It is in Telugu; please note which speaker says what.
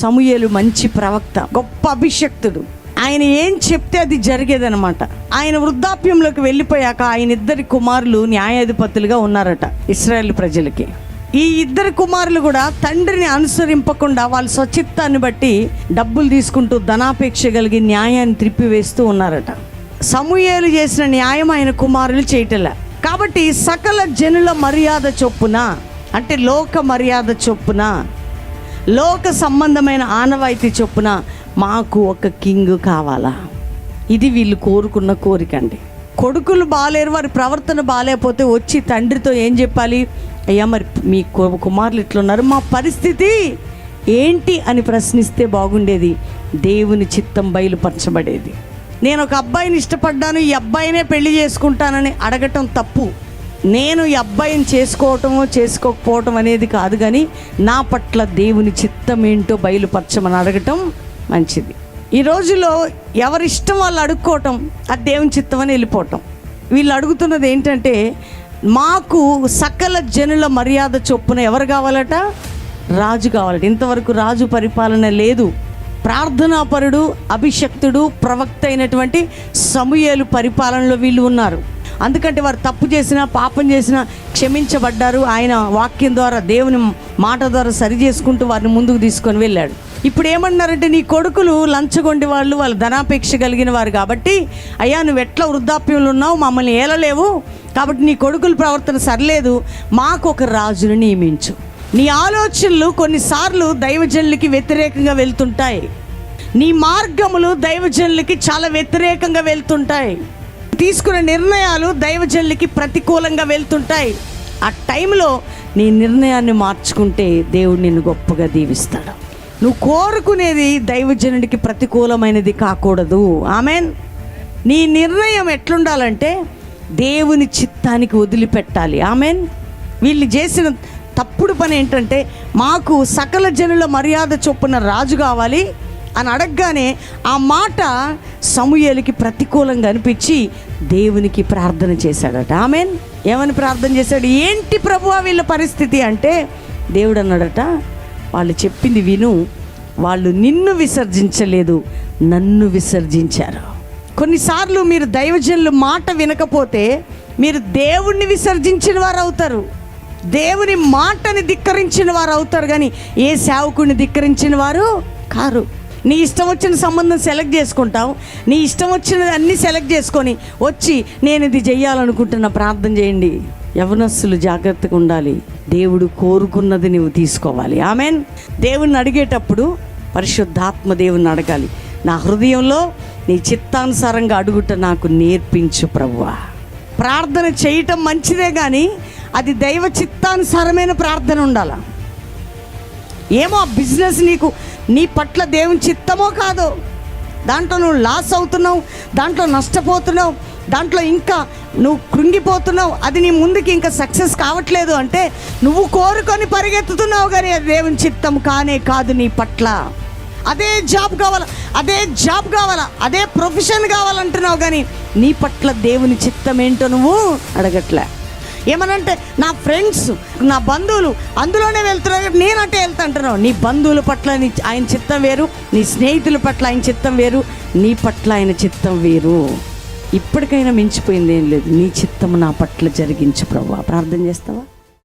Speaker 1: సమూయేలు మంచి ప్రవక్త, గొప్ప అభిషక్తుడు. ఆయన ఏం చెప్తే అది జరిగేదనమాట. ఆయన వృద్ధాప్యంలోకి వెళ్ళిపోయాక ఆయన ఇద్దరి కుమారులు న్యాయాధిపతులుగా ఉన్నారట ఇశ్రాయేలు ప్రజలకి. ఈ ఇద్దరు కుమారులు కూడా తండ్రిని అనుసరింపకుండా వాళ్ళ స్వచిత్తాన్ని బట్టి డబ్బులు తీసుకుంటూ ధనాపేక్ష కలిగి న్యాయాన్ని త్రిప్పివేస్తూ ఉన్నారట. సమూయేలు చేసిన న్యాయం ఆయన కుమారులు చేయటలే. కాబట్టి సకల జనుల మర్యాద చొప్పున, అంటే లోక మర్యాద చొప్పున, లోక సంబంధమైన ఆనవాయితీ చొప్పున మాకు ఒక కింగ్ కావాలా. ఇది వీళ్ళు కోరుకున్న కోరిక అండి. కొడుకులు బాలేరు, వారి ప్రవర్తన బాలేకపోతే వచ్చి తండ్రితో ఏం చెప్పాలి? అయ్యా మరి మీ కుమారులు ఇట్లున్నారు, మా పరిస్థితి ఏంటి అని ప్రశ్నిస్తే బాగుండేది. దేవుని చిత్తం బయలుపరచబడేది. నేను ఒక అబ్బాయిని ఇష్టపడ్డాను, ఈ అబ్బాయినే పెళ్లి చేసుకుంటానని అడగటం తప్పు. నేను ఈ అబ్బాయిని చేసుకోవటమో చేసుకోకపోవటం అనేది కాదు, కానీ నా పట్ల దేవుని చిత్తం ఏంటో బయలుపరచమని అడగటం మంచిది. ఈ రోజులో ఎవరిష్టం వాళ్ళు అడుక్కోవటం, అది దేవుని చిత్తం అని వెళ్ళిపోవటం. వీళ్ళు అడుగుతున్నది ఏంటంటే, మాకు సకల జనుల మర్యాద చొప్పున ఎవరు కావాలట? రాజు కావాలట. ఇంతవరకు రాజు పరిపాలన లేదు. ప్రార్థనాపరుడు, అభిషక్తుడు, ప్రవక్త అయినటువంటి సమూయేలు పరిపాలనలో వీళ్ళు ఉన్నారు. అందుకంటే వారు తప్పు చేసినా పాపం చేసినా క్షమించబడ్డారు. ఆయన వాక్యం ద్వారా, దేవుని మాట ద్వారా సరి చేసుకుంటూ వారిని ముందుకు తీసుకొని వెళ్ళాడు. ఇప్పుడు ఏమన్నారంటే, నీ కొడుకులు లంచగొండి వాళ్ళు, వాళ్ళ ధనాపేక్ష కలిగిన వారు కాబట్టి, అయ్యా నువ్వు ఎట్లా వృద్ధాప్యంలో ఉన్నావు, మమ్మల్ని ఏలలేవు, కాబట్టి నీ కొడుకుల ప్రవర్తన సరిలేదు, మాకు ఒక రాజును నియమించు. నీ ఆలోచనలు కొన్నిసార్లు దైవజనులకి వ్యతిరేకంగా వెళ్తుంటాయి. నీ మార్గములు దైవజనులకి చాలా వ్యతిరేకంగా వెళ్తుంటాయి. తీసుకునే నిర్ణయాలు దైవజనులకి ప్రతికూలంగా వెళ్తుంటాయి. ఆ టైంలో నీ నిర్ణయాన్ని మార్చుకుంటే దేవుడు నిన్ను గొప్పగా దీవిస్తాడు. నువ్వు కోరుకునేది దైవజనుడికి ప్రతికూలమైనది కాకూడదు. ఆమెన్. నీ నిర్ణయం ఎట్లుండాలంటే దేవుని చిత్తానికి వదిలిపెట్టాలి. ఆమెన్. వీళ్ళు చేసిన తప్పుడు పని ఏంటంటే, మాకు సకల జనుల మర్యాద చొప్పున రాజు కావాలి అని అడగగానే ఆ మాట సమూయేలుకి ప్రతికూలంగా అనిపించి దేవునికి ప్రార్థన చేశాడట. ఆమెన్. ఏమని ప్రార్థన చేశాడు? ఏంటి ప్రభువా వీళ్ళ పరిస్థితి అంటే, దేవుడు అన్నాడట, వాళ్ళు చెప్పింది విను, వాళ్ళు నిన్ను విసర్జించలేదు, నన్ను విసర్జించారు. కొన్నిసార్లు మీరు దైవజనుల మాట వినకపోతే మీరు దేవుణ్ణి విసర్జించిన వారు అవుతారు, దేవుని మాటని ధిక్కరించిన వారు అవుతారు, కానీ ఏ సేవకుడిని ధిక్కరించిన వారు కారు. నీ ఇష్టం వచ్చిన సంబంధం సెలెక్ట్ చేసుకుంటావు, నీ ఇష్టం వచ్చినది అన్నీ సెలెక్ట్ చేసుకొని వచ్చి నేను ఇది చెయ్యాలనుకుంటున్నా, ప్రార్థన చేయండి. యవనస్తులు జాగ్రత్తగా ఉండాలి. దేవుడు కోరుకున్నది నువ్వు తీసుకోవాలి. ఆమెన్. దేవుణ్ణి అడిగేటప్పుడు పరిశుద్ధాత్మ దేవుణ్ణి అడగాలి, నా హృదయంలో నీ చిత్తానుసారంగా అడుగుట నాకు నేర్పించు ప్రభువా. ప్రార్థన చేయటం మంచిదే, కానీ అది దైవ చిత్తానుసారమైన ప్రార్థన ఉండాలి. ఏమో ఆ బిజినెస్ నీ పట్ల దేవుని చిత్తమో కాదో, దాంట్లో నువ్వు లాస్ అవుతున్నావు, దాంట్లో నష్టపోతున్నావు, దాంట్లో ఇంకా నువ్వు కృంగిపోతున్నావు, అది నీ ముందుకి ఇంకా సక్సెస్ కావట్లేదు అంటే నువ్వు కోరుకొని పరిగెత్తుతున్నావు, కానీ అది దేవుని చిత్తం కానే కాదు నీ పట్ల. అదే జాబ్ కావాలా, అదే జాబ్ కావాలా, అదే ప్రొఫెషన్ కావాలంటున్నావు, కానీ నీ పట్ల దేవుని చిత్తం ఏంటో నువ్వు అడగట్లే. ఏమనంటే నా ఫ్రెండ్స్, నా బంధువులు అందులోనే వెళ్తున్నారు, నేనంటే వెళ్తా అంటున్నావు. నీ బంధువుల పట్ల ఆయన చిత్తం వేరు, నీ స్నేహితుల పట్ల ఆయన చిత్తం వేరు, నీ పట్ల ఆయన చిత్తం వేరు. ఇప్పటికైనా మించిపోయింది ఏం లేదు. నీ చిత్తము నా పట్ల జరిగించు ప్రభువా. ప్రార్థన చేస్తావా?